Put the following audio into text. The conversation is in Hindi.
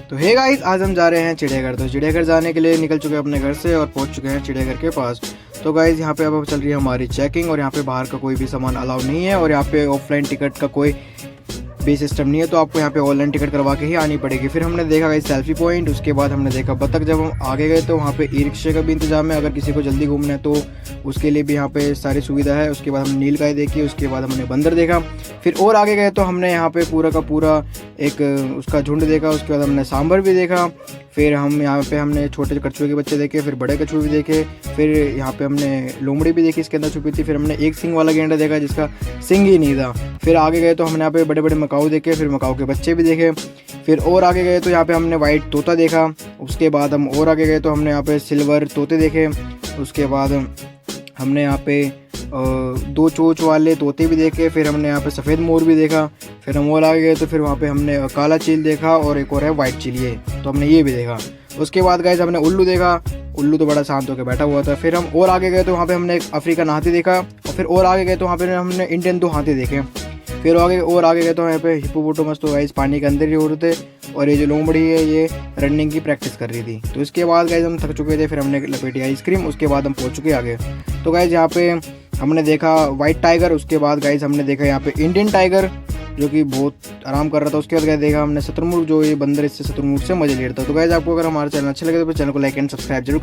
तो हे गाइस, आज हम जा रहे हैं चिड़ियाघर। तो चिड़ियाघर जाने के लिए निकल चुके हैं अपने घर से और पहुंच चुके हैं चिड़ियाघर के पास। तो गाइस यहाँ पे अब चल रही है हमारी चेकिंग और यहाँ पे बाहर का कोई भी सामान अलाउ नहीं है और यहाँ पे ऑफलाइन टिकट का कोई भी सिस्टम नहीं है, तो आपको यहाँ पे ऑनलाइन टिकट करवा के ही आनी पड़ेगी। फिर हमने देखा गाइस सेल्फी पॉइंट, उसके बाद हमने देखा बतख। जब हम आगे गए तो वहाँ पे ई रिक्शे का भी इंतजाम है, अगर किसी को जल्दी घूमना है तो उसके लिए भी यहाँ पे सारी सुविधा है। उसके बाद हमने नीलगाय देखी, उसके बाद हमने बंदर देखा। फिर और आगे गए तो हमने यहाँ पे पूरा का पूरा एक उसका झुंड देखा। उसके बाद हमने सांभर भी देखा। फिर हम यहाँ पे हमने छोटे कछुए के बच्चे देखे, फिर बड़े कछुए भी देखे। फिर यहाँ पे हमने लोमड़ी भी देखी, इसके अंदर छुपी थी। फिर हमने एक सिंग वाला गेंडा देखा जिसका सिंग ही नहीं था। फिर आगे गए तो हमने यहाँ पे बड़े बड़े मकाऊ देखे, फिर मकाऊ के बच्चे भी देखे। फिर और आगे गए तो यहाँ पे हमने वाइट तोता देखा। उसके बाद हम और आगे गए तो हमने यहाँ पे सिल्वर तोते देखे। उसके बाद हमने यहाँ पे दो चोंच वाले तोते भी देखे। फिर हमने यहाँ पे सफ़ेद मोर भी देखा। फिर हम और आगे गए तो फिर वहाँ पे हमने काला चील देखा और एक और है वाइट चील, ये तो हमने ये भी देखा। उसके बाद गाइस हमने उल्लू देखा। उल्लू तो बड़ा शांत होकर बैठा हुआ था। फिर हम और आगे गए तो वहाँ पे हमने एक अफ्रीकन हाथी देखा और फिर और आगे गए तो वहाँ पे हमने इंडियन 2 हाथी देखे। फिर आगे गए तो यहाँ पे हिप्पोपोटामस तो गाइस पानी के अंदर ही हो रहे थे और ये जो लोमड़ी है ये रनिंग की प्रैक्टिस कर रही थी। तो इसके बाद गाइस हम थक चुके थे, फिर हमने लपेटी आइसक्रीम। उसके बाद हम पहुँच चुके आगे। तो गाइस यहाँ पे हमने देखा वाइट टाइगर। उसके बाद गाइस हमने देखा यहाँ पे इंडियन टाइगर जो कि बहुत आराम कर रहा था। उसके बाद गाइस देखा हमने शुतुरमुर्ग, जो ये बंदर इससे शुतुरमुर्ग से मजे ले रहा था। तो गाइस आपको अगर हमारा चैनल अच्छा लगे तो चैनल को लाइक एंड सब्सक्राइब जरूर